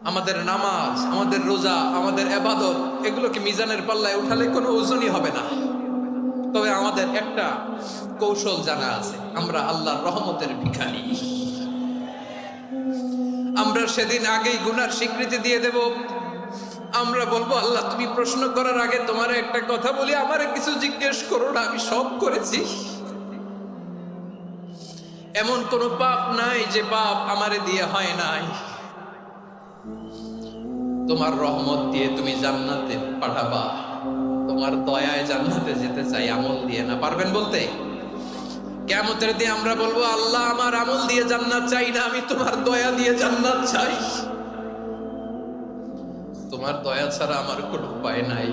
আমাদের নামাজ, আমাদের রোজা, আমাদের ইবাদত এগুলোকে মিজানের পাল্লায় উঠালে কোনো ওজনই হবে না। তবে আমাদের একটা কৌশল জানা আছে, আমরা আল্লাহর রহমতের ভিখারি। আমরা সেদিন আগেই গুনার স্বীকৃতি দিয়ে দেব। আমরা বলবো, আল্লাহ তুমি প্রশ্ন করার আগে তোমার একটা কথা বলি, আমারে কিছু জিজ্ঞেস করো না, আমি সব করেছি। এমন কোন পাপ নাই যে পাপ আমারে দিয়ে হয় নাই। তোমার রহমত দিয়ে তুমি জান্নাতে পাঠাবা, তোমার দয়ায় জান্নাতে যেতে চাই, আমল দিয়ে না। পারবেন বলতে? কিয়ামতের দিন আমরা বলবো, আল্লাহ আমার আমল দিয়ে জান্নাত চাই না, আমি তোমার দয়া দিয়ে জান্নাত চাই। তোমার দয়া ছাড়া আমার কোনো উপায় নাই।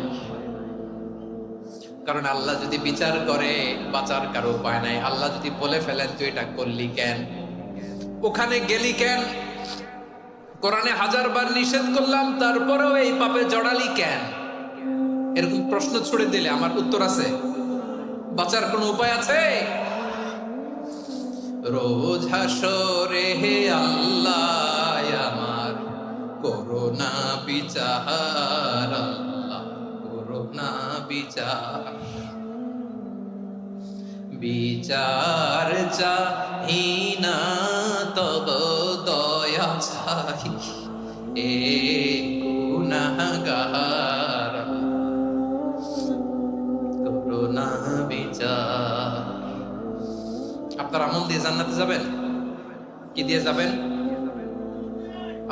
কারণ আল্লাহ যদি বিচার করে, বাঁচার কারো উপায় নাই। আল্লাহ যদি বলে ফেলেন তুই এটা করলি কেন, ওখানে গেলি কেন, কোরআনে 1000 বার নিষেধ করলাম তারপরেও এই পাপে জড়ালি কেন, এরকম প্রশ্ন ছুড়ে দিলে আমার উত্তর আছে? বাঁচার কোনো উপায় আছে? রোজ হাসরে হে আল্লাহ আমার করোনা বিচার, আল্লাহ করোনা বিচার। বিচার চাহি না তব দয়া চাই, এ গুনাহগার করোনা বিচার। আপনার আমল দিয়ে জান্নাতে যাবেন? কি দিয়ে যাবেন?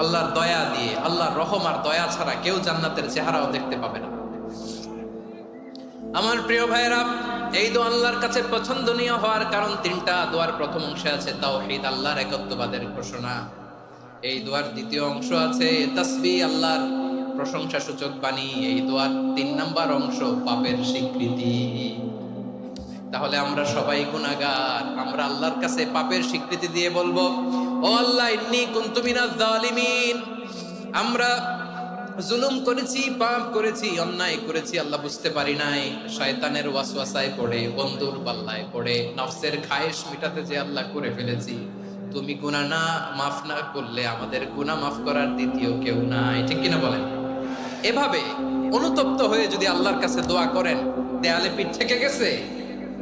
আল্লাহর দয়া দিয়ে। আল্লাহর রহম আর দয়া ছাড়া কেউ জান্নাতের চেহারাও দেখতে পাবে না। আমার প্রিয় ভাইরা, এই দোয়া আল্লাহর কাছে পছন্দনীয় হওয়ার কারণ 3টা। দোয়ার প্রথম অংশে আছে তাওহীদ, আল্লাহর একত্ববাদের ঘোষণা। এই দোয়ার দ্বিতীয় অংশ আছে তাসবিহ, আল্লাহর প্রশংসা সূচক বাণী। এই দোয়ার 3 নাম্বার অংশ পাপের স্বীকৃতি। তাহলে আমরা সবাই গুনাহগার। আমরা আল্লাহর কাছে পাপের স্বীকৃতি দিয়ে বলবো, ও আল্লাহ ইন্নী কুনতু মিনাজ জালিমিন, আমরা জুলুম করেছি, পাপ করেছি, অন্যায় করেছি, আল্লাহ বুঝতে পারি নাই। শয়তানের ওয়াসওয়াসায় পড়ে, বন্ধুর পাল্লায় পড়ে, নফসের খায়েশ মিটাতে যে আল্লাহ করে ফেলেছি। তুমি গুনাহ না মাফ না করলে আমাদের গুনাহ মাফ করার দ্বিতীয় কেউ নাই। ঠিক কিনা বলেন? এভাবে অনুতপ্ত হয়ে যদি আল্লাহর কাছে দোয়া করেন, দেয়ালে পিঠ থেকে গেছে,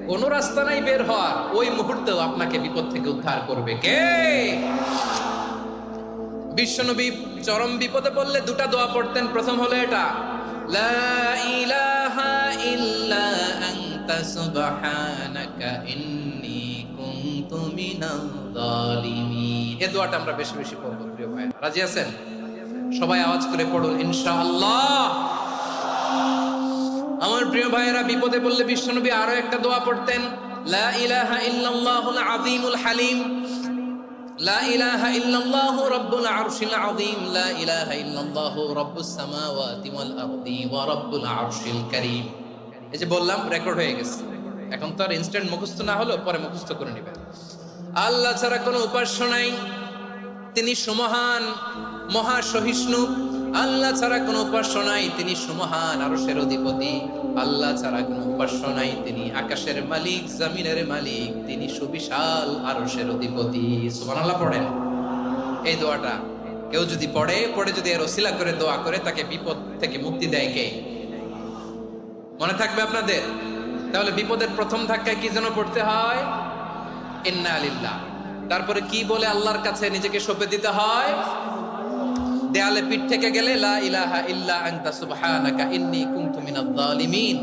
কোন রাস্তা নাই বের হওয়ার, ওই মুহূর্তেও আপনাকে বিপদ থেকে উদ্ধার করবে কে? বিশ্বনবী চরম বিপদে পড়লে 2টা দোয়া পড়তেন। প্রথম হলো এটা, লা ইলাহা ইল্লা আনতা সুবহানাকা ইন্নী কুনতু মিনাল জালিমিন। এই দোয়াটা আমরা বেশি বেশি পড়ব প্রিয় ভাইরা। রাজি আছেন? সবাই আওয়াজ করে পড়ুন ইনশাআল্লাহ। আমার প্রিয় ভাইয়েরা, বিপদে পড়লে বিশ্বনবী আরো একটা দোয়া পড়তেন, লা ইলাহা ইল্লাল্লাহুল আযীমুল হালিম, লা ইলাহা ইল্লাল্লাহু রাব্বুল আরশিল আযীম, লা ইলাহা ইল্লাল্লাহু রাব্বুস সামাওয়াতি ওয়াল আরদি ওয়া রাব্বুল আরশিল কারীম। এই যে বললাম, রেকর্ড হয়ে গেছে। এখন তো আর ইনস্ট্যান্ট মুখস্থ না হলো, পরে মুখস্থ করে নেবেন। আল্লাহ ছাড়া কোনো উপাস্য নাই, তিনি সুমহান, মহা সহিষ্ণু। আল্লাহ ছাড়া কোনো উপাস্য নাই, তিনি সুমহান, আরশের অধিপতি। আল্লাহ ছাড়া কোনো উপাস্য নাই, তিনি আকাশের মালিক, জমিনের মালিক, তিনি সুবিশাল, আরশের অধিপতি। সুবহানাল্লাহ পড়েন। এই দোয়াটা কেউ যদি পড়ে যদি এর ওসিলা করে দোয়া করে, তাকে বিপদ থেকে মুক্তি দেয় কে? মনে থাকবে আপনাদের? তাহলে বিপদের প্রথম ধাক্কায় কি যেন পড়তে হয়? ইন্না লিল্লাহ। তারপরে কি বলে আল্লাহর কাছে নিজেকে সঁপে দিতে হয়? দেয়ালে পিঠ থেকে গেলে, লা ইলাহা ইল্লা আনতা সুবহানাকা ইন্নী কুনতু মিনাজ জালিমিন।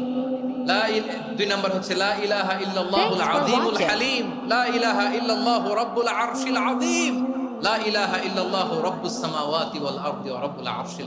2 নাম্বার হচ্ছে লা ইলাহা ইল্লাল্লাহুল আযীমুল হালিম, লা ইলাহা ইল্লাল্লাহু রাব্বুল আরশিল আযীম, লা ইলাহা ইল্লাল্লাহু রাব্বুস সামাওয়াতি ওয়াল আরদি ওয়া রাব্বুল আরশিল